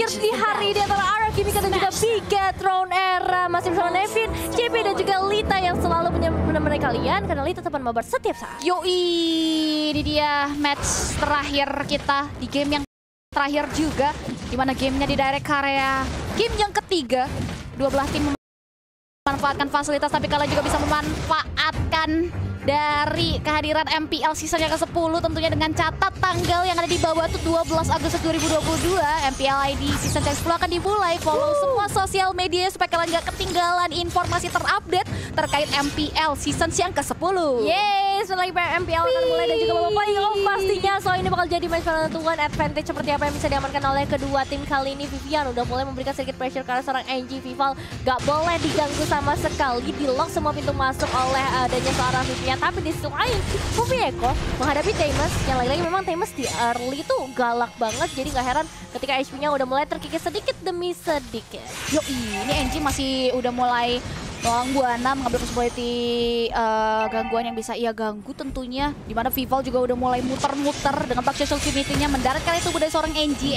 terakhir di hari ini antara RRQ Mika dan juga Bigetron Era. Masih bersama Nevin, JP dan juga Lita yang selalu menemani kalian karena Lita tetap mabar setiap saat. Yoi, ini dia match terakhir kita di game yang terakhir juga, dimana gamenya di direct area game yang ketiga. Dua belah tim memanfaatkan fasilitas, tapi kalian juga bisa memanfaatkan dari kehadiran MPL season yang ke-10 tentunya dengan catat tanggal yang ada di bawah tuh 12 Agustus 2022. MPL ID season yang ke-10 akan dimulai. Follow semua sosial media supaya kalian gak ketinggalan informasi terupdate terkait MPL season yang ke-10. Yeay, setelah MPL akan mulai dan juga babak playoff pastinya. So ini bakal jadi match penentuan advantage seperti apa yang bisa diamankan oleh kedua tim. Kali ini Vivian udah mulai memberikan sedikit pressure karena seorang NG Vival gak boleh diganggu sama sekali. Di lock semua pintu masuk oleh adanya seorang Vivian. Tapi di sisi lain, Fumi Eko menghadapi Thames yang lagi-lagi memang Thames di early tuh galak banget. Jadi gak heran ketika HP-nya udah mulai terkikis sedikit demi sedikit. Yoi, ini NG masih udah mulai Noang Buana mengambil possibility gangguan yang bisa ia ganggu tentunya. Dimana Vival juga udah mulai muter-muter dengan Black Social Trinity-nya mendarat kali itu dari seorang NG.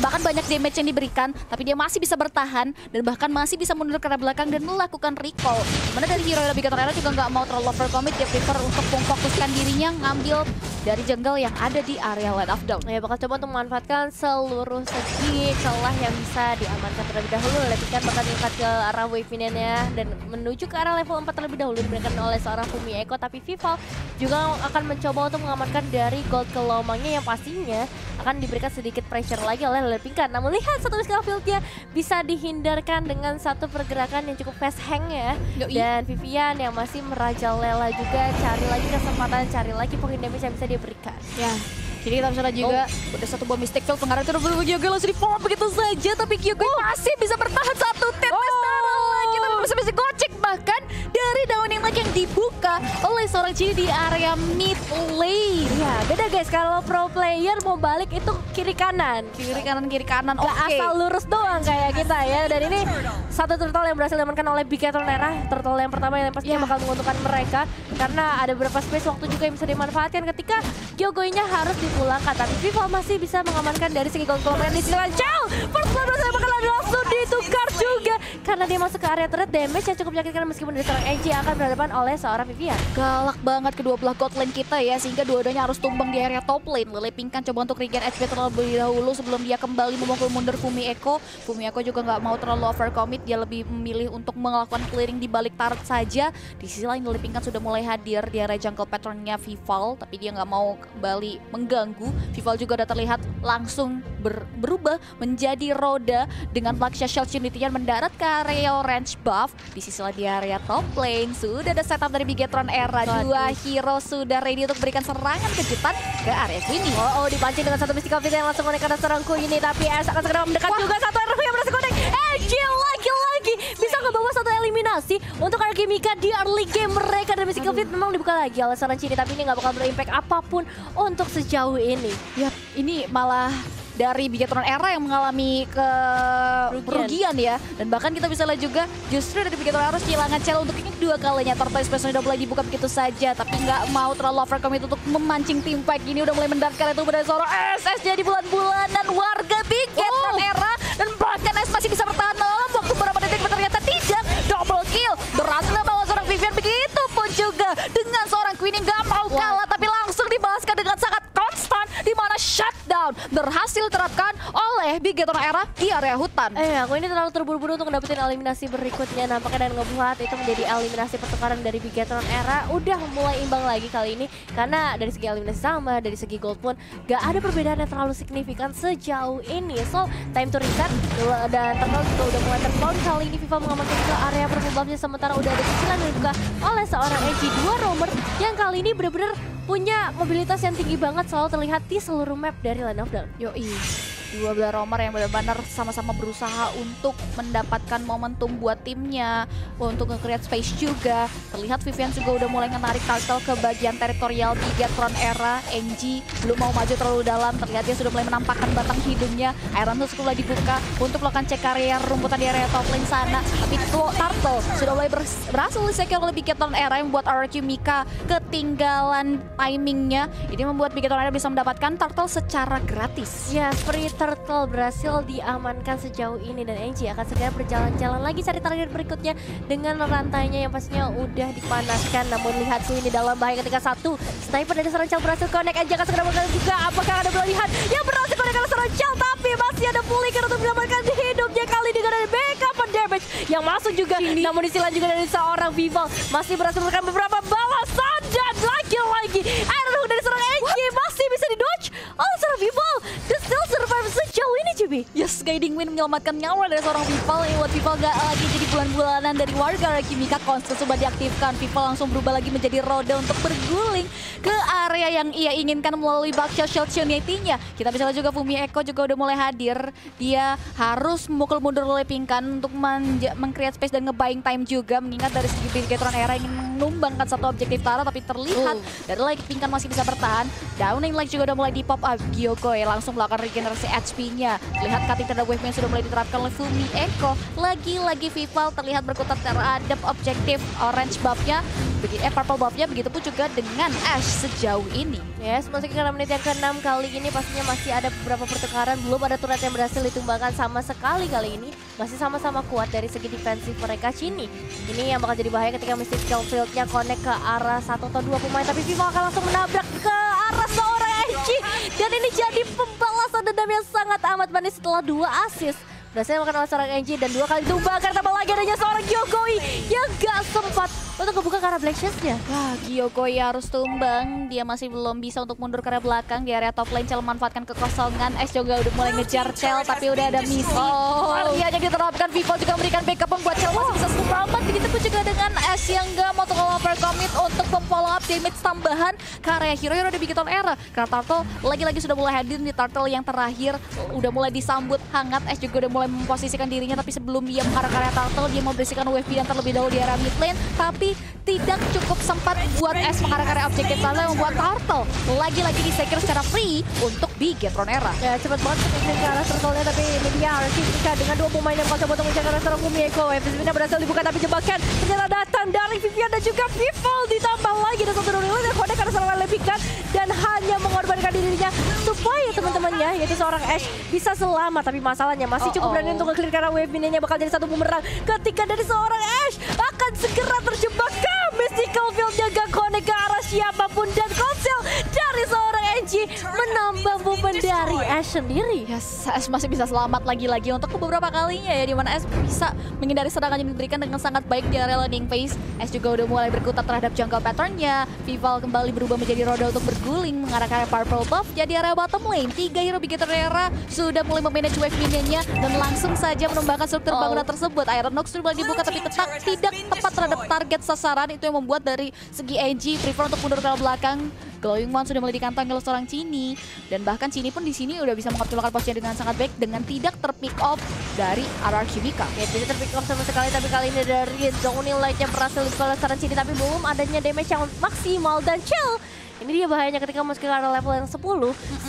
Bahkan banyak damage yang diberikan, tapi dia masih bisa bertahan dan bahkan masih bisa mundur ke arah belakang dan melakukan recall. Dimana dari hero Bigetron Era juga nggak mau terlalu overcommit, dia prefer untuk memfokuskan dirinya ngambil dari jungle yang ada di area Land of Dawn. Ya, bakal coba untuk memanfaatkan seluruh segi celah yang bisa diamankan terlebih dahulu. Letikan bakal diangkat ke arah Wavinian-nya dan menuju ke arah level 4 terlebih dahulu diberikan oleh seorang Fumi Eko. Tapi Vival juga akan mencoba untuk mengamankan dari gold ke lomangnya yang pastinya akan diberikan sedikit pressure lagi oleh Lepinkan. Namun lihat satu Scafieldnya bisa dihindarkan dengan satu pergerakan yang cukup fast hang ya. Dan Vivian yang masih merajalela juga cari lagi kesempatan, cari lagi poin damage yang bisa diberikan. Ya. Jadi kita bisa lihat juga udah satu bom Mystic Field pengaruh itu Kyogo langsung di follow begitu saja, tapi Kyogo masih bisa bertahan satu tetes darah lagi, tapi bisa gocek bahkan dari daun yang lagi yang dibuka oleh seorang Cini di area mid lane. Ya beda guys, kalau pro player mau balik itu kiri kanan. Kiri kanan, Gak asal lurus doang kayak kita ya. Dan ini satu turtle yang berhasil diamankan oleh Bigetron Era. Turtle yang pertama yang pastinya bakal menguntungkan mereka karena ada beberapa space waktu juga yang bisa dimanfaatkan ketika Kyogo-nya harus dipulangkan. Tapi Vival masih bisa mengamankan dari segi gold di sisi lain. First blood berhasil bakal langsung ditukar juga karena dia masuk ke area turret. Damage yang cukup menyakitkan meskipun dari seorang NG akan berhadapan oleh seorang Vivian. Galak banget kedua belah god lane kita ya, sehingga dua-duanya harus tumbang di area top lane. Lepinkan coba untuk regen HP terlebih dahulu sebelum dia kembali memukul mundur Fumi Eko. Fumi Eko juga nggak mau terlalu overcommit, dia lebih memilih untuk melakukan clearing di balik turret saja. Di sisi lain Lepinkan sudah mulai hadir di area jungle patternnya Vival, tapi dia nggak mau kembali mengganggu. Vival juga udah terlihat langsung berubah menjadi roda dengan Black Shell Trinity-nya mendarat ke area orange buff. Di sisi lain di area top lane sudah ada setup dari Bigetron Era. Dua hero sudah ready untuk berikan serangan kejutan ke area sini. Dipancing dengan satu Mystical Fit yang langsung connect ke serang ini, tapi S akan segera mendekat juga. Satu RV yang berhasil connect. Lagi bisa ngebawa satu eliminasi untuk RRQ Mika di early game mereka. Dan Mystical Fit memang dibuka lagi oleh seorang Cini, tapi ini nggak bakal berimpact apapun untuk sejauh ini. Yap, ini malah dari Bigetron Era yang mengalami kerugian ya. Dan bahkan kita bisa lihat juga justru dari Bigetron Era harus kehilangan cel untuk ini kedua kalinya. Turtle Space udah mulai dibuka begitu saja, tapi nggak mau terlalu overcommit untuk memancing tim fight. Ini udah mulai mendarkan itu pada seorang SS jadi bulan-bulanan warga Bigetron Era. Dan bahkan S masih bisa bertahan dalam waktu beberapa detik, ternyata tidak. Double kill berhasil membawa seorang Vivian, begitu pun juga dengan seorang Queen yang nggak mau kalah, tapi langsung dibalaskan dengan sangat konstan, di mana shutdown berhasil diterapkan oleh Bigetron Era di area hutan. Aku ini terlalu terburu-buru untuk dapetin eliminasi berikutnya nampaknya, dan ngebuat itu menjadi eliminasi pertukaran dari Bigetron Era. Udah mulai imbang lagi kali ini karena dari segi eliminasi sama, dari segi gold pun gak ada perbedaan yang terlalu signifikan sejauh ini. So time to reset dan Turtle juga udah mulai terspawn. Kali ini Viva mengamankan ke area purple buffnya, sementara udah ada cicilan yang dibuka oleh seorang NG2 roamer yang kali ini bener-bener punya mobilitas yang tinggi banget, selalu terlihat di seluruh map dari Land of Dawn. Yoi. Dua belah roamer yang benar-benar sama-sama berusaha untuk mendapatkan momentum buat timnya, untuk nge-create space juga. Terlihat Vivian juga udah mulai menarik Turtle ke bagian teritorial Bigetron Era. NG belum mau maju terlalu dalam, terlihat dia sudah mulai menampakkan batang hidungnya. Iron Hood mulai dibuka untuk melakukan cek area rumputan di area top lane sana. Tapi Turtle sudah mulai berhasil di-secure oleh Bigetron Era yang membuat RRQ Mika ketinggalan timingnya. Ini membuat Bigetron Era bisa mendapatkan Turtle secara gratis. Ya, seperti itu. Turtle berhasil diamankan sejauh ini dan Angie akan segera berjalan-jalan lagi cari target berikutnya dengan rantainya yang pastinya udah dipanaskan. Namun lihat ini dalam bahaya ketika satu sniper dari seorang Chell berhasil connect. Angie akan segera bergerak juga. Apakah ada berlebihan yang berhasil connect oleh seorang Chell, tapi masih ada pulihkan untuk menyelamatkan hidupnya kali dengan ada backup damage yang masuk juga. Namun disilan juga dari seorang Vival masih berhasil memberikan beberapa balasan dan lagi-lagi Iron Hook dari seorang Angie masih bisa di-dodge oleh seorang Vival dan still survive sejauh ini Cibi. Yes, Guiding Wind menyelamatkan nyawa dari seorang Vival. Yang buat Vival gak lagi jadi bulan-bulanan dari warga Kimika. Konstel sudah diaktifkan, Vival langsung berubah lagi menjadi roda untuk berguling ke area yang ia inginkan melalui Bakshot Shield Unity-nya. Kita bisa lihat juga Fumi Eko juga udah mulai hadir. Dia harus memukul mundur oleh Pinkan untuk meng-create space dan nge-buying time juga. Mengingat dari segi Bigetron Era ingin menumbangkan satu objektif Tara, tapi terlihat dari lagi Pinkan masih bisa bertahan. Downing Light juga udah mulai di pop up. Gyokoi langsung melakukan regenerasi HP-nya. Lihat cutting terhadap wave yang sudah mulai diterapkan oleh Fumi Eko. Lagi-lagi Vival terlihat berkutat terhadap objektif orange buff-nya, purple buff-nya, begitupun juga dengan Ash sejauh ini. Yes, masuk ke menit yang ke-6 kali ini pastinya masih ada beberapa pertukaran. Belum ada turret yang berhasil ditumbangkan sama sekali kali ini. Masih sama-sama kuat dari segi defensif mereka Chini. Ini yang bakal jadi bahaya ketika Mystical Field-nya connect ke arah satu atau dua pemain. Tapi Vival akan langsung menabrak ke arah seorang Angie. Dan ini jadi pembalasan dendam yang sangat amat manis setelah 2 assist. Berhasil makan oleh seorang Angie dan 2 kali ditumbangkan, tambah lagi adanya seorang Gyokoi yang gak sempat untuk kebuka ke arah Black Chest-nya. Wah, Gyokoi harus tumbang. Dia masih belum bisa untuk mundur ke arah belakang. Di area top lane Chell memanfaatkan kekosongan. Ash juga udah mulai ngejar Chell, tapi udah ada misi. Artianya diterapkan. Vival juga memberikan backup membuat Chell masih bisa selamat. Begitupun juga dengan Ash yang gak mau overcommit untuk memfollow up damage tambahan ke area hero di Bigetron Era. Karena Turtle lagi-lagi sudah mulai hadir di Turtle yang terakhir. Udah mulai disambut hangat. Ash juga udah mulai memposisikan dirinya, tapi sebelum dia mengarah ke area Turtle, dia mau bersihkan wave dan terlebih dahulu di area mid lane. Tapi tidak cukup sempat buat S mengarah ke area objektif sana, yang membuat Turtle lagi-lagi di-secure secara free untuk Bigetron Era. Ya, cepat banget untuk ke arah Turtle-nya, tapi ini dia harus dibuka dengan 2 pemain yang coba untuk mencari arah seorang Fumi Eko. Vivian berhasil dibuka, tapi jebakan ternyata datang dari Vivian dan juga Vival, ditambah lagi dan satu rilis yang kode karena seorang Lepikan dan hanya mengorbankan dirinya supaya teman-temannya yaitu seorang Ash bisa selamat. Tapi masalahnya masih cukup berani untuk nge-clear karena wave mininya bakal jadi satu bumerang ketika dari seorang Ash akan segera terjebak ke Mystical Field-nya gak connect ke arah siapapun dan Konsel dari seorang Angie menambah beban dari Ash sendiri. Yes, Ash masih bisa selamat lagi-lagi untuk beberapa kalinya ya, dimana Ash bisa menghindari serangan yang diberikan dengan sangat baik di area landing phase. Ash juga udah mulai berkutat terhadap jungle pattern-nya. Vival kembali berubah menjadi roda untuk berguling mengarah ke area purple buff. Jadi area bottom lane, 3 hero Bigetron Era sudah mulai memanage wave minion-nya dan langsung saja menumbangkan struktur bangunan tersebut. Iron Hook sudah mulai dibuka, tapi tetap tidak tepat terhadap target sasaran. Itu yang membuat dari segi Angie prefer untuk mundur ke belakang. Glowing One sudah mulai dikantongi oleh seorang Chini, dan bahkan Chini pun di sini udah bisa mengoptimalkan posisinya dengan sangat baik dengan tidak terpick off dari RR Kimika. Ya, tidak terpick off sama sekali, tapi kali ini dari Downing Light yang berhasil dikolek seorang Chini, tapi belum adanya damage yang maksimal dan Chell. Ini dia bahayanya ketika masuk ke arah level yang 10.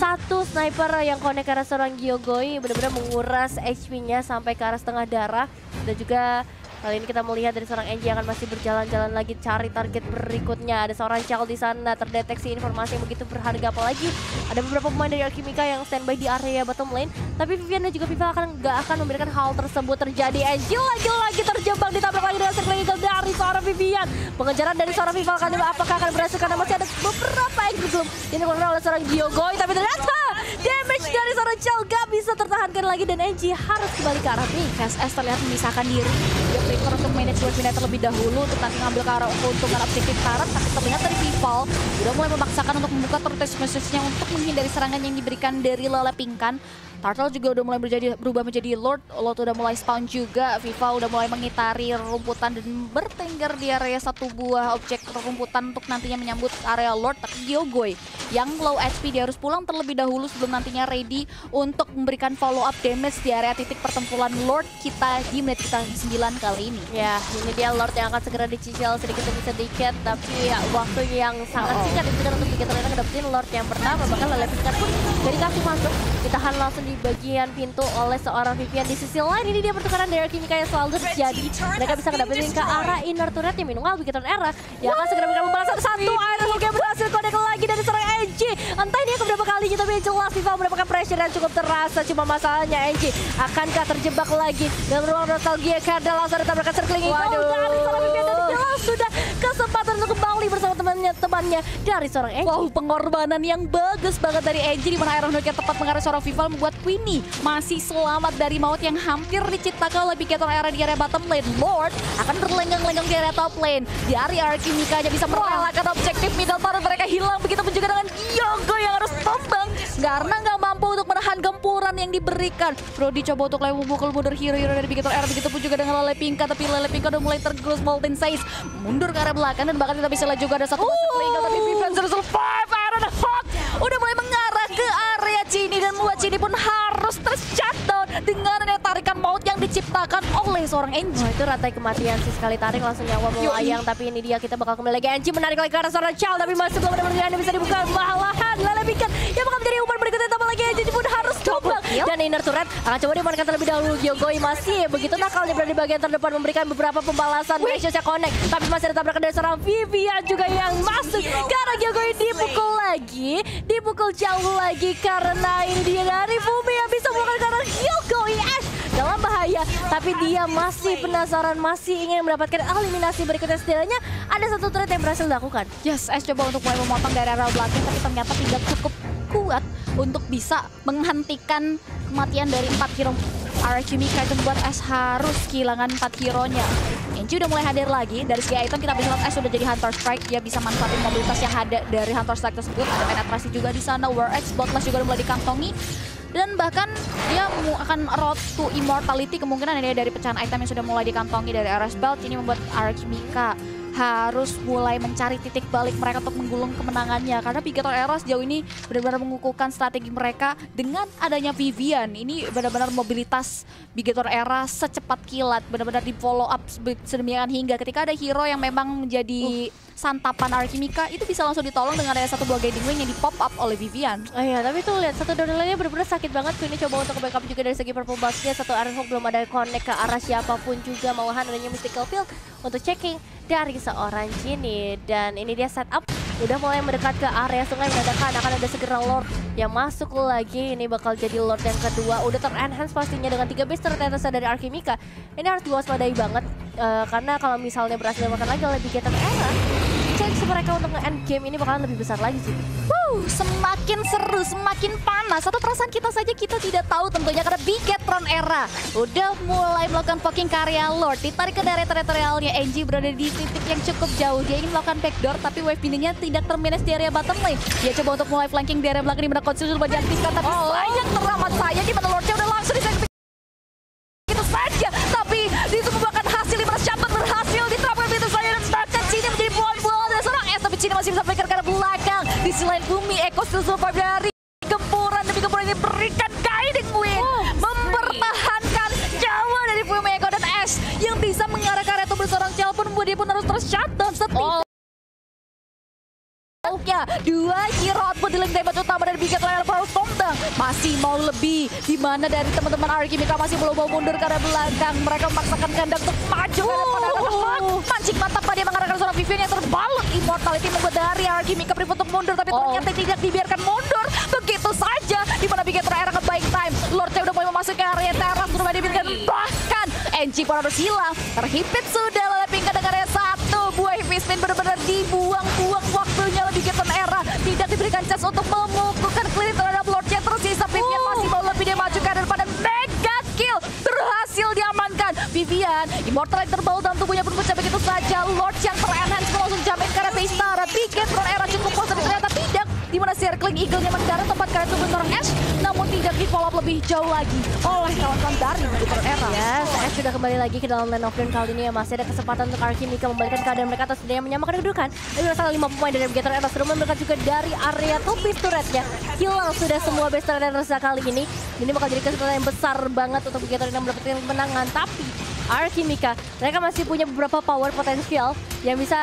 Satu sniper yang connect ke arah seorang Gyokoi benar-benar menguras HP-nya sampai ke arah setengah darah. Dan juga kali ini kita melihat dari seorang Angie akan masih berjalan-jalan lagi cari target berikutnya. Ada seorang Chell di sana, terdeteksi informasi yang begitu berharga, apalagi ada beberapa pemain dari Alchemica yang standby di area bottom lane. Tapi Vivian dan juga Viva gak akan memberikan hal tersebut terjadi. Angie lagi-lagi terjebak, ditabrak lagi dengan circle eagle dari seorang Vivian. Pengejaran dari seorang Viva kali ini apakah akan berhasil, karena masih ada beberapa yang belum dilakukan oleh seorang Gyokoi, tapi ternyata damage dari seorang Chell gak bisa tertahankan lagi dan Angie harus kembali ke arah B. KSS terlihat memisahkan diri. Dia prefer untuk manage wave minion terlebih dahulu untuk nanti ngambil ke arah keuntungan objektif Taran, tapi terlihat dari Vival udah mulai memaksakan untuk membuka turret message-nya untuk menghindari serangan yang diberikan dari Lele Pinkan. Turtle juga udah mulai berubah menjadi Lord udah mulai spawn juga. Viva udah mulai mengitari rumputan dan bertengger di area satu buah objek rumputan untuk nantinya menyambut area Lord. Tapi Gyokoi yang low HP, dia harus pulang terlebih dahulu sebelum nantinya ready untuk memberikan follow up damage di area titik pertempuran Lord kita di menit kita 9 kali ini. Ya, ini dia Lord yang akan segera dicicil sedikit demi sedikit, tapi ya, waktu yang sangat singkat itu untuk Bigetron Era ngedapetin Lord yang pertama. Bahkan Lele Pinkan pun dari kasih masuk ditahan langsung di bagian pintu oleh seorang Vivian. Di sisi lain ini dia pertukaran dari Alchemica yang selalu terjadi. Mereka bisa ngedapetin ke arah inner turret yang minimal Bigetron Era yang akan segera memberikan pembalasan. Satu Iron Hook yang berhasil connect lagi dari seorang NG. Entah ini yang keberapa kalinya, tapi yang jelas Viva mendapatkan pressure yang cukup terasa. Cuma masalahnya NG akankah terjebak lagi dalam ruang nostalgia karena langsung ditabrakkan circling. Waduh. Dari seorang Vivian dan jelas sudah kesempatan untuk kembali bersama temannya dari seorang NG. Wow, pengorbanan yang bagus banget dari NG di mana Iron Hook yang tepat mengarah seorang Vival membuat Queenie masih selamat dari maut yang hampir diciptakan oleh Bigetron Era di area bottom lane. Lord akan berlenggang-lenggang di area top lane. Di area Archimika hanya bisa merelakan objektif middle tower mereka hilang. Begitupun juga dengan Yogo yang harus tumbang karena nggak mampu untuk menahan gempuran yang diberikan. Brody coba untuk memukul mundur hero-hero dari Bigetron Era. Begitupun juga dengan Lele Pinka, tapi Lele Pinka udah mulai tergerus Molten Size mundur ke arah belakang dan bahkan kita bisa lihat juga ada satu Pinka, tapi Vivian survive. Iron Hook udah mulai mengarah ke area Cini dan membuat Cini pun harus tershutdown dengan ada tarikan maut yang diciptakan oleh seorang NG. Wah, itu rantai kematian sih, sekali tarik langsung nyawa melayang. Tapi ini dia, kita bakal kembali lagi. NG menarik lagi ke arah seorang Chal, tapi masih belum ada yang bisa dibuka. Malahan Lele Pinka yang bakal menjadi umpan berikutnya, tambah lagi NG pun harus tumbang. Dan inner turret akan coba diamankan terlebih dahulu. Gyogoi masih begitu nakalnya berada di bagian terdepan memberikan beberapa pembalasan. Precious-nya connect, tapi masih ada tabrakan dari seorang Vivian juga yang masuk. Karena Gyogoi dipukul lagi, dipukul jauh lagi karena ini dia dari Fumi yang bisa melakukan karena Gyogoi Ash dalam bahaya, tapi dia masih penasaran, masih ingin mendapatkan eliminasi berikutnya. Setidaknya ada satu threat yang berhasil dilakukan. Yes, Ash coba untuk mulai memotong dari arah belakang, tapi ternyata tidak cukup kuat untuk bisa menghentikan kematian dari 4 hero Archimika. Itu membuat Ash harus kehilangan 4 hero-nya. NG udah mulai hadir lagi. Dari segi item kita bisa lihat Ash sudah jadi Hunter Strike. Dia bisa manfaatin mobilitas yang ada dari Hunter Strike tersebut. Ada penetrasi juga di sana. War X, Botlash juga udah mulai dikantongi. Dan bahkan dia akan road to immortality. Kemungkinan ini dari pecahan item yang sudah mulai dikantongi dari RS Belt. Ini membuat Archimika harus mulai mencari titik balik mereka untuk menggulung kemenangannya. Karena Bigetron Era sejauh ini benar-benar mengukuhkan strategi mereka dengan adanya Vivian. Ini benar-benar mobilitas Bigetron Era secepat kilat. Benar-benar di follow up sedemikian hingga ketika ada hero yang memang menjadi santapan Archimika, itu bisa langsung ditolong dengan ada satu buah guiding wing yang di pop up oleh Vivian. Oh iya, tapi tuh lihat satu downline-nya benar-benar sakit banget. Ini coba untuk backup juga dari segi purple buff-nya. Satu Iron Hook belum ada connect ke arah siapapun juga. Malahan adanya Mystical Field untuk checking dari seorang Cini. Dan ini dia setup udah mulai mendekat ke area sungai, menandakan akan ada segera Lord yang masuk lagi. Ini bakal jadi Lord yang kedua. Udah ter-enhance pastinya dengan 3 base ternyata dari Archimika. Ini harus diwaspadai banget karena kalau misalnya berhasil makan lagi oleh Bigetron Era, chance mereka untuk nge-end game ini bakalan lebih besar lagi sih. Semakin seru, semakin panas. Satu perasaan kita saja kita tidak tahu tentunya karena Bigetron Era udah mulai melakukan poking karya Lord. Ditarik ke daerah teritorialnya, NG berada di titik yang cukup jauh. Dia ingin melakukan backdoor tapi wave bindingnya tidak termanage di area bottom lane. Dia coba untuk mulai flanking di area belakang di mana konsil sudah diaktifkan, tapi sayang teramat sayang di mana Lordnya udah langsung disegel itu saja. Tapi itu membuahkan hasil di mana Shaman berhasil diterapkan begitu saja dan startkan Cini menjadi buah-buah dari seorang S, tapi Cini masih bisa pikir ke arah belakang. Di selain Bumi, Eko still survive dari gempuran, demi gempuran ini berikan guiding wing, mempertahankan nyawa dari Bumi, Eko dan Ash yang bisa mengarah ke area tubuh seorang Chal pun dia pun harus tershutdown setidaknya. Dua hero output di link damage utama dari Bigetron Era harus tumbang. Masih mau lebih, di mana dari teman-teman Archimika masih belum mau mundur ke arah belakang. Mereka memaksakan kandang untuk maju ke depan. Mancing mantap dia mengarahkan seorang Vivian yang terbalut immortality, membuat dari Archimika prefer untuk mundur, tapi ternyata tidak dibiarkan mundur begitu saja. Di mana Bigetron Era nge-buying time. Lordnya udah mulai memasuki area teras, sudah dibiarkan, bahkan NG pun harus hilang. Terhimpit sudah Lele Pinka dengan area satu buah heavy spin, benar-benar dibuang-buang waktunya lebih Bigetron Era. Tidak diberikan chance untuk memukulkan clear terhadap Lordnya. Terus sisa Vivian masih mau lebih, dia maju ke depan dan mega kill berhasil diamankan. Vivian, immortal yang terbaul dalam tubuhnya pun pecah begitu saja. Lord yang ter-enhance langsung jamin ke arah Beistara. Bigetron Era cukup puas, tapi ternyata tidak. Di mana circling eagle-nya mendarat tempat ke arah tubuh seorang Ash, namun tidak di follow up lebih jauh lagi oleh kawan-kawan dari Bigetron Era. Yes, Ash sudah kembali lagi ke dalam lane of lane. Kali ini ya masih ada kesempatan untuk Archimika membalikan keadaan mereka atas yang menyamakan kedudukan. Tapi masalah 5 pemain dari Bigetron Era sudah memberikan juga dari area top base turretnya. Hilang sudah semua base turret yang tersisa kali ini. Ini bakal jadi kesempatan yang besar banget untuk Bigetron yang mendapatkan kemenangan. Tapi Archimika, mereka masih punya beberapa power potensial yang bisa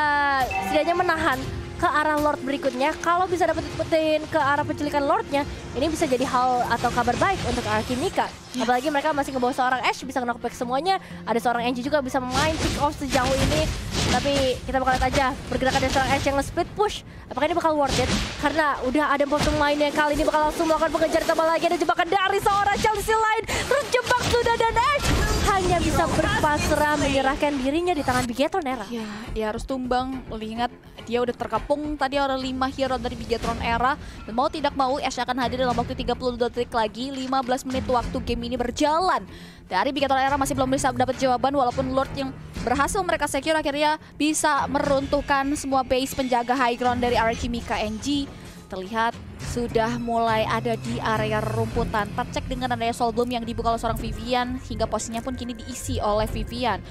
setidaknya menahan ke arah Lord berikutnya. Kalau bisa dapetin ke arah penculikan Lordnya, ini bisa jadi hal atau kabar baik untuk Archimika. Apalagi mereka masih ngebawa seorang Ash, bisa knockback semuanya. Ada seorang NG juga bisa main pick off sejauh ini. Tapi kita bakal lihat aja pergerakan dari seorang Ash yang nge-split push. Apakah ini bakal worth it? Karena udah ada pemain yang kali ini bakal langsung melakukan pengejar tambah lagi. Ada jebakan dari seorang Chelsea lain. Terjebak sudah dan Ash hanya bisa berpasrah menyerahkan dirinya di tangan Bigetron Era. Ya, dia harus tumbang. Lihat dia udah terkepung tadi ada 5 hero dari Bigetron Era. Dan mau tidak mau Ash akan hadir dalam waktu 30 detik lagi. 15 menit waktu game ini berjalan. Dari Bigetron Era masih belum bisa dapat jawaban walaupun Lord yang berhasil mereka secure akhirnya bisa meruntuhkan semua base penjaga high ground dari Archimika NG. Terlihat sudah mulai ada di area rumputan. Tercek dengan adanya Soul Bloom yang dibuka oleh seorang Vivian hingga posisinya pun kini diisi oleh Vivian.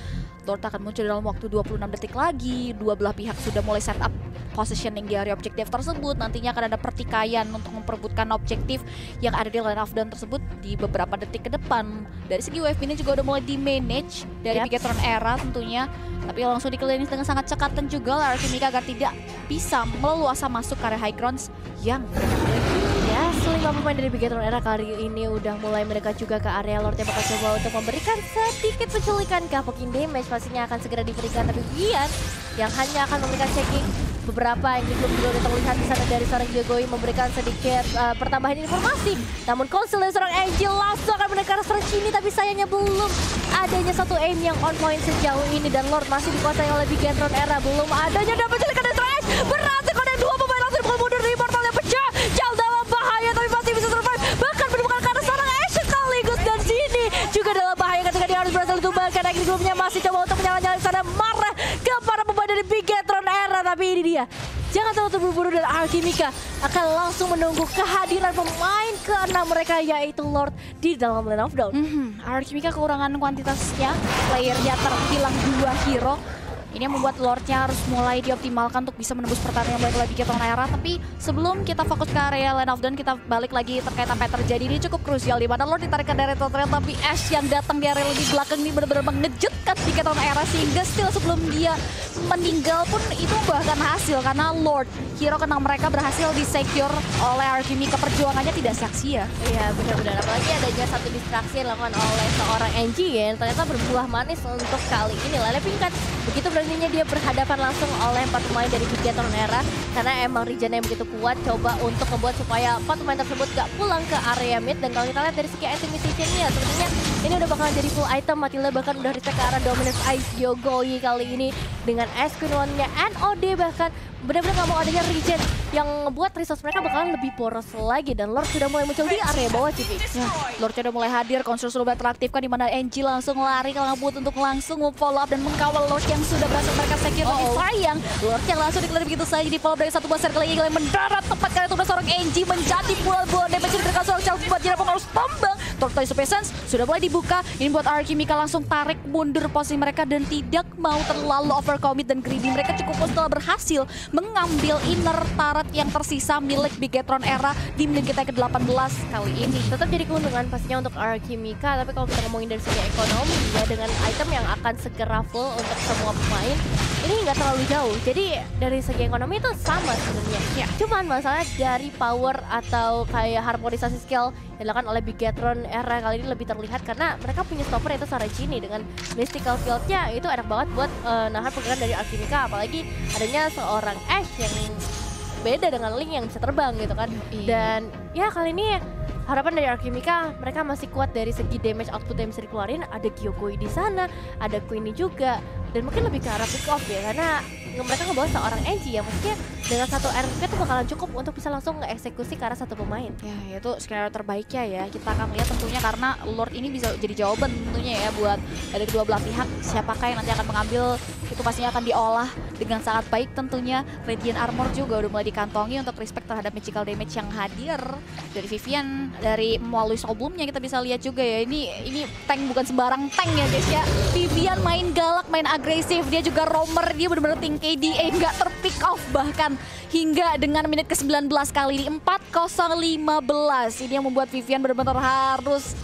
Lord akan muncul dalam waktu 26 detik lagi. Dua belah pihak sudah mulai set up positioning di area objektif tersebut. Nantinya akan ada pertikaian untuk memperebutkan objektif yang ada di line of down tersebut di beberapa detik ke depan. Dari segi wave ini juga udah mulai di-manage dari Bigetron Era tentunya. Tapi langsung dikelilingi dengan sangat cekatan juga oleh Archimika agar tidak bisa meleluasa masuk ke area high grounds yang ya, selima pemain dari Bigetron Era kali ini udah mulai mereka juga ke area Lord yang bakal coba untuk memberikan sedikit penculikan ke poking damage. Pastinya akan segera diberikan, tapi Vivian yang hanya akan memberikan checking beberapa yang belum juga udah terlihat di sana dari seorang Jogoi memberikan sedikit pertambahan informasi. Namun Council dari seorang Angel langsung akan mendekat seorang Chini, tapi sayangnya belum adanya satu aim yang on point sejauh ini dan Lord masih dikuasai oleh Bigetron Era. Belum adanya dapat penculikan dari Trash. Berhasil kode dua pemain langsung dipukul mundur dari Immortal yang pecah. Jal dalam bahaya tapi masih bisa survive. Bahkan menemukan karena seorang Ash sekaligus dan sini juga dalam bahaya ketika dia harus berhasil ditumbangkan. Akhirnya grupnya masih coba untuk menyala-nyala sana marah ke para pemain dari Bigetron Era. Tapi ini dia, jangan terlalu terburu-buru dan Archimika akan langsung menunggu kehadiran pemain ke-6 mereka yaitu Lord di dalam line of down. Archimika kekurangan kuantitasnya, playernya terhilang 2 hero. Ini yang membuat Lordnya harus mulai dioptimalkan untuk bisa menembus pertahanan yang baik lagi Bigetron Era. Tapi sebelum kita fokus ke area line of down, kita balik lagi terkait apa yang terjadi. Ini cukup krusial di mana Lord ditarikkan dari tutorial, tapi Ash yang datang di area di belakang ini benar-benar mengejutkan Bigetron Era sehingga still sebelum dia meninggal pun itu bahkan hasil karena Lord hero kenang mereka berhasil di-secure oleh Archimika. Perjuangannya tidak sia-sia. Iya benar-benar, apalagi adanya satu distraksi yang dilakukan oleh seorang NG yang ternyata berbuah manis untuk kali ini. Lele Pingkan begitu beraninya dia berhadapan langsung oleh 4 pemain dari Bigetron Era karena emang region yang begitu kuat, coba untuk membuat supaya 4 pemain tersebut gak pulang ke area mid. Dan kalau kita lihat dari segi itemization-nya sepertinya ini udah bakalan jadi full item. Matilda bahkan udah reset ke arah Dominus Ice Yogoi kali ini dengan S Queen One-nya NOD bahkan benar-benar gak mau adanya regen yang ngebuat resource mereka bakalan lebih poros lagi. Dan Lord sudah mulai muncul di area bawah Cipix. Lord sudah mulai hadir, konsul sudah teraktifkan di mana NG langsung lari ke Langabut untuk langsung follow up dan mengkawal Lord yang sudah berhasil mereka secure. Tapi sayang, Lord yang langsung dikelilingi begitu saja di follow up dari satu besar kali yang mendarat tepat kali itu seorang NG menjadi bola damage dari seorang Charles buat Jirapong harus tombang. Tortoise Peasants sudah mulai dibuka. Ini buat Archimika langsung tarik mundur posisi mereka dan tidak mau terlalu overcommit dan greedy. Mereka cukup setelah berhasil mengambil inner turret yang tersisa milik Bigetron Era di menit kita ke-18 kali ini. Tetap jadi keuntungan pastinya untuk Archimika, tapi kalau kita ngomongin dari segi ekonomi ya dengan item yang akan segera full untuk semua pemain ini nggak terlalu jauh. Jadi dari segi ekonomi itu sama sebenarnya. Ya. Cuman masalah dari power atau kayak harmonisasi skill yang dilakukan oleh Bigetron Era kali ini lebih terlihat karena mereka punya stopper yaitu Saracini dengan mystical field-nya itu enak banget buat nahan pergerakan dari Archimika, apalagi adanya seorang Ash yang beda dengan Link yang bisa terbang gitu kan. Dan ya kali ini harapan dari Archimika mereka masih kuat dari segi damage output yang bisa dikeluarin. Ada Gyokoi di sana, ada Queenie juga, dan mungkin lebih ke arah pick off ya karena mereka ngebawa seorang NG ya, maksudnya dengan satu RP itu bakalan cukup untuk bisa langsung nge-eksekusi ke arah satu pemain. Ya itu skenario terbaiknya ya, kita akan lihat tentunya karena Lord ini bisa jadi jawaban tentunya ya buat dari kedua belah pihak. Siapakah yang nanti akan mengambil itu pastinya akan diolah dengan sangat baik tentunya. Radiant Armor juga udah mulai dikantongi untuk respect terhadap magical damage yang hadir dari Vivian, dari melalui Soul Bloom-nya kita bisa lihat juga ya. Ini tank bukan sembarang tank ya guys ya. Vivian main galak, main agresif, dia juga roamer, dia benar-benar tinggi KDA nggak terpick off bahkan hingga dengan menit ke-19 kali ini 4-0-15. Ini yang membuat Vivian benar-benar harus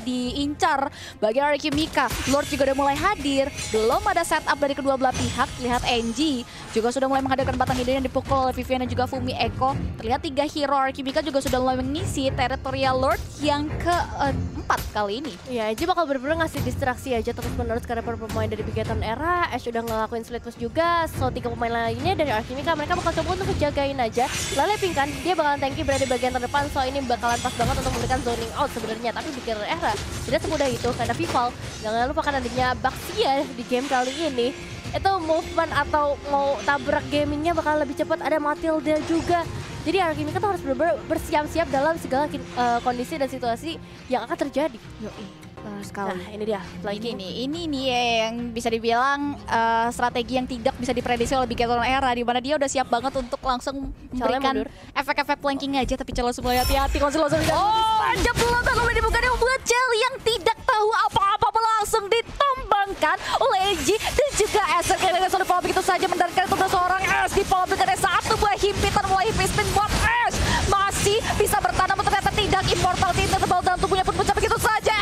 diincar bagi Archimika. Lord juga udah mulai hadir, belum ada setup dari dari kedua belah pihak. Lihat NG juga sudah mulai menghadirkan batang hidung yang dipukul oleh Vivian dan juga Fumi Eko. Terlihat 3 hero Arkimika juga sudah mulai mengisi Territorial Lord yang keempat kali ini. Ya, NG bakal bener-bener ngasih distraksi aja terus-menerus karena para pemain dari Bigetron Era. Ash udah ngelakuin split push juga. So 3 pemain lainnya dari Arkimika mereka bakal coba untuk ngejagain aja. Lale Pink kan dia bakalan tanky berada di bagian terdepan. So ini bakalan pas banget untuk memberikan zoning out sebenarnya. Tapi Bigetron Era tidak semudah itu karena Vival jangan lupa kan adanya Baxia di game kali ini. Itu movement atau mau tabrak gamingnya bakal lebih cepat. Ada Matilda juga. Jadi Arkimika tuh harus benar-benar bersiap-siap dalam segala kondisi dan situasi yang akan terjadi. Sekali. Nah ini dia ini nih yang bisa dibilang strategi yang tidak bisa diprediksi oleh Bigetron Era, di mana dia udah siap banget untuk langsung memberikan efek-efek flanking aja, tapi Cel semua hati-hati kalau langsung aja belum kalau dibuka dia membuat Cel yang tidak tahu apa-apa langsung ditumbangkan oleh Eji dan juga Eser dengan sudah follow begitu saja mendaratkan itu seorang Es di follow dengan satu buah himpitan mulai himpitan buat Es masih bisa bertahan namun ternyata tidak. Immortal tinta tebal dalam tubuhnya pun pecah begitu saja.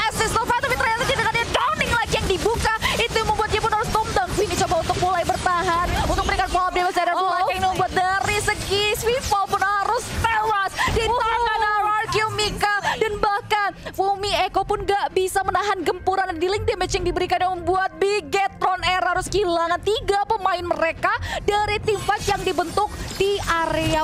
Tapi ternyata dengan dia downing lagi yang dibuka itu yang membuat dia pun harus tumbang. Vini coba untuk mulai bertahan untuk memberikan follow up damage dan lagi yang membuat dari segi Vival pun harus tewas di tangan Arkimika dan bahkan Fumi Eko pun gak bisa menahan gempuran dan dealing damage yang diberikan yang membuat Bigetron Era harus kehilangan 3 pemain mereka dari tim fight yang dibentuk di area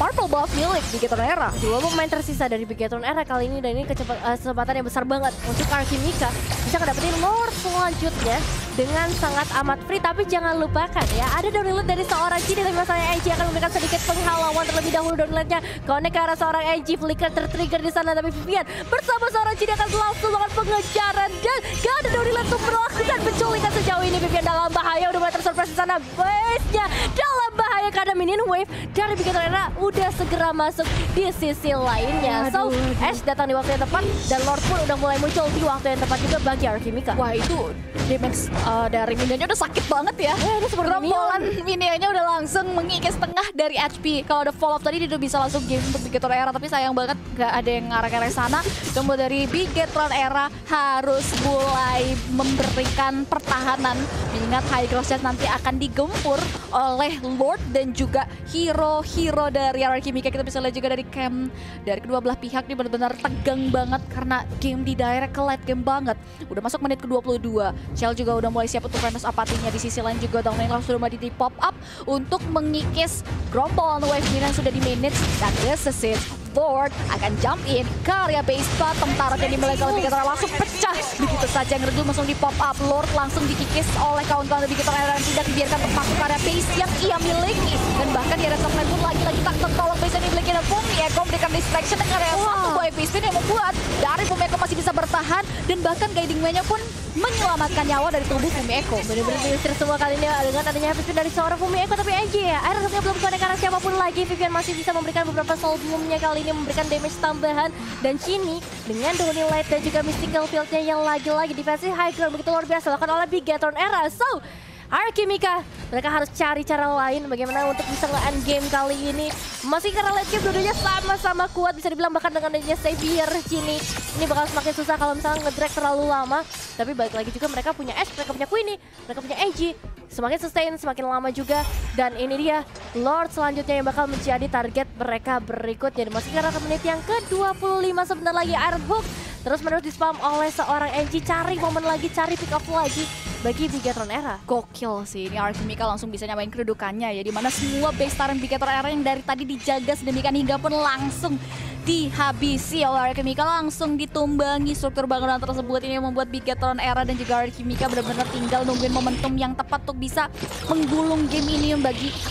Purple Buff milik Bigetron Era. 2 pemain tersisa dari Bigetron Era kali ini dan ini kesempatan yang besar banget untuk Arkimika bisa ngedapetin lore selanjutnya dengan sangat amat free. Tapi jangan lupakan ya, ada download dari seorang Cidi tapi masalahnya NG akan memberikan sedikit penghalauan terlebih dahulu. Downloadnya connect ke arah seorang NG, flicker tertrigger di sana tapi Vivian bersama seorang Cidi akan langsung melakukan pengejaran dan gak ada download untuk melakukan penculikan sejauh ini. Vivian dalam bahaya, udah mulai tersurprise di sana, base-nya dalam bahaya karena minion wave dari Bigetron Era udah segera masuk di sisi lainnya. So Ash datang di waktu yang tepat dan Lord pun udah mulai muncul di waktu yang tepat juga bagi Arkimika. Wah itu damage dari minionnya udah sakit banget ya. Ini seperti rombolan minionnya udah langsung mengikis tengah dari HP. Kalau ada follow up tadi dia udah bisa langsung game untuk Bigetron Era, tapi sayang banget gak ada yang ngarah-ngarah sana. Kemudian dari Bigetron Era harus mulai memberikan pertahanan mengingat High Ground Set nanti akan digempur oleh Lord dan juga hero-hero dari Arkimika. Kita bisa lihat juga dari camp dari kedua belah pihak ini benar-benar tegang banget karena game di direct ke late game banget. Udah masuk menit ke-22. Shell juga udah mulai siap untuk Venus apatinya. Di sisi lain juga downlane langsung sudah di pop up untuk mengikis gerombolan wave yang sudah di manage. Dan this is it. Lord akan jump in ke area base bottom target yang dimiliki oleh Bigetron langsung pecah begitu saja. Ngerdu langsung di pop up. Lord langsung dikikis oleh kawan-kawan Bigetron Era yang tidak dibiarkan masuk ke area base yang ia miliki. Dan bahkan di area top lane pun lagi-lagi tak tertolong base yang dimiliki oleh Fumi Eko memberikan distraction ke area satu buah base pin yang membuat dari Fumi Eko masih bisa bertahan dan bahkan guiding man-nya pun menyelamatkan nyawa dari tubuh Fumi Eko. Benar-benar diusir semua kali ini dengan adanya habis dari seorang Fumi Eko, tapi NG ya akhirnya belum connect karena siapapun lagi. Vivian masih bisa memberikan beberapa soul boom-nya kali ini memberikan damage tambahan dan Chini dengan Downing Light dan juga Mystical Field-nya yang lagi-lagi defensive high ground begitu luar biasa dilakukan oleh Bigetron Era. So Arkimika mereka harus cari cara lain bagaimana untuk bisa nge-end game kali ini. Masih karena late game dua-duanya sama-sama kuat, bisa dibilang bahkan dengan adanya Savior Chini ini bakal semakin susah kalau misalnya nge-drag terlalu lama. Tapi balik lagi juga mereka punya Ash, mereka punya Queenie, mereka punya AG. Semakin sustain, semakin lama juga. Dan ini dia Lord selanjutnya yang bakal menjadi target mereka berikutnya. Masih karena ke menit yang ke-25 sebentar lagi Iron Hook terus menerus di-spam oleh seorang NG. Cari momen lagi, cari pick up lagi bagi Bigetron Era. Gokil sih, ini Arkimika langsung bisa nyamain kedudukannya ya, dimana semua base talent Bigetron Era yang dari tadi dijaga sedemikian hingga pun langsung dihabisi oleh Arkimika, langsung ditumbangi struktur bangunan tersebut. Ini yang membuat Bigetron Era dan juga Arkimika benar-benar tinggal nungguin momentum yang tepat untuk bisa menggulung game ini yang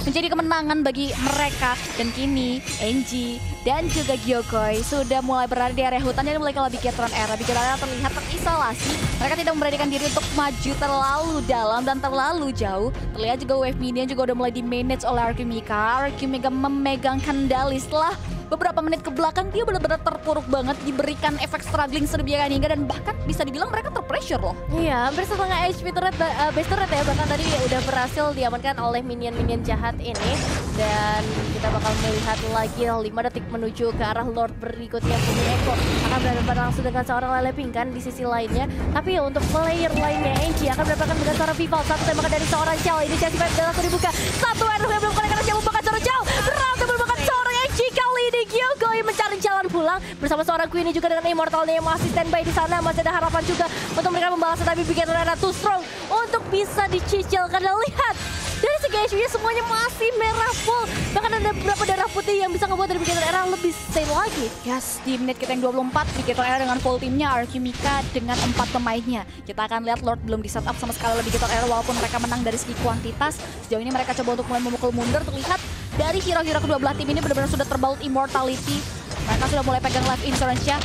menjadi kemenangan bagi mereka. Dan kini NG dan juga Gyokoi sudah mulai berada di area hutan dan mulai kalah Bigetron Era. Bigetron Era terlihat terisolasi, mereka tidak memberanikan diri untuk maju terlalu dalam dan terlalu jauh. Terlihat juga wave minion juga udah mulai di-manage oleh Arkimika. Arkimika memegang kendali setelah beberapa menit ke belakang dia benar-benar terpuruk banget, diberikan efek struggling sedemikian hingga dan bahkan bisa dibilang mereka terpressure loh. Iya, hampir setengah HP turret, base turret ya, bahkan tadi udah berhasil diamankan oleh minion-minion jahat ini. Dan kita bakal melihat lagi 5 detik menuju ke arah Lord berikutnya. Fumi Eko akan berhadapan langsung dengan seorang Lele Pink kan di sisi lainnya. Tapi untuk player lainnya, Angie akan berhadapan dengan seorang Vival. Satu tembakan dari seorang Chell. Inisiasi fight langsung dibuka. Satu arrow yang belum kena karena Chell membakar seorang Chell. Berhasil membakar seorang Angie. Kali ini Gyogoi mencari jalan pulang bersama seorang Queenie juga dengan Immortalnya yang masih standby di sana. Masih ada harapan juga untuk mereka membalas, tapi Big Arena too strong untuk bisa dicicil. Karena lihat dari segi HP-nya semuanya masih merah full. Bahkan ada beberapa darah putih yang bisa ngebuat dari Big Era lebih stay lagi. Yes, di menit kita yang 24, Big Era dengan full timnya, Archimika dengan 4 pemainnya. Kita akan lihat Lord belum di setup sama sekali oleh Big Era walaupun mereka menang dari segi kuantitas. Sejauh ini mereka coba untuk mulai memukul mundur. Terlihat dari hero-hero kedua belah tim ini benar-benar sudah terbaut immortality. Mereka sudah mulai pegang life insurance-nya.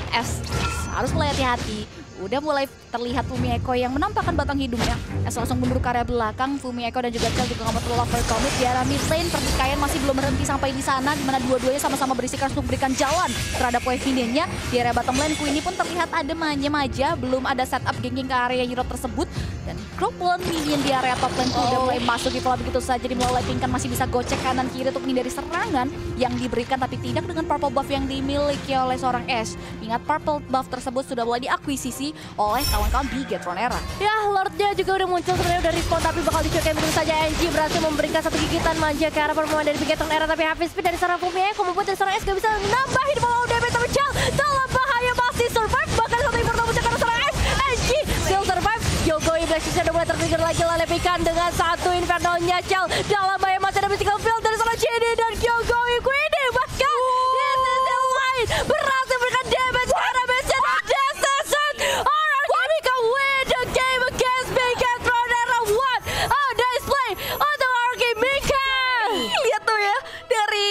Harus mulai hati-hati. Udah mulai terlihat Fumi Eko yang menampakkan batang hidungnya. Langsung mundur ke area belakang. Fumi Eko dan juga Chell juga nggak mau terlalu overcommit. Di arah mid lane pertikaian masih belum berhenti sampai di sana, di mana dua-duanya sama-sama berisikan untuk berikan jalan terhadap Wavinian-nya. Di area bottom lane Queenie pun terlihat ada manja-manja, belum ada setup gengking ke area hero tersebut. Dan Groupon minion di area top lane udah mulai masuk di pola begitu saja. Di mulai kan masih bisa gocek kanan kiri untuk menghindari serangan yang diberikan, tapi tidak dengan purple buff yang dimiliki oleh seorang Ash. Ingat purple buff tersebut sudah mulai diakuisisi oleh kawan-kawan Bigetron Era. Ya, Lordnya juga udah muncul sebenarnya udah respon, tapi bakal dicobain begitu saja. Angie berhasil memberikan satu gigitan manja ke arah pemain dari Bigetron Era, tapi habis speed dari seorang Fumi Eko membuat dari seorang S gak bisa nambahin follow damage, tapi Chell dalam bahaya masih survive. Bahkan satu immortal muncul karena seorang S. Angie still survive. Gyogoi Blackshisha udah mulai tertrigger lagi Lele Pikan dengan satu Inferno-nya. Chell dalam bahaya masih ada mystical field dari seorang Chidi dan Gyogoi Queenie. Bahkan this is the line berhasil memberikan damage karena Messi dan Descent. Archimika win the game against Bigetron Era. What a display untuk Archimika. Lihat tuh ya, dari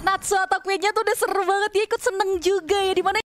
Natsu atau Queen-nya tuh udah seru banget. Dia ikut seneng juga ya, dimana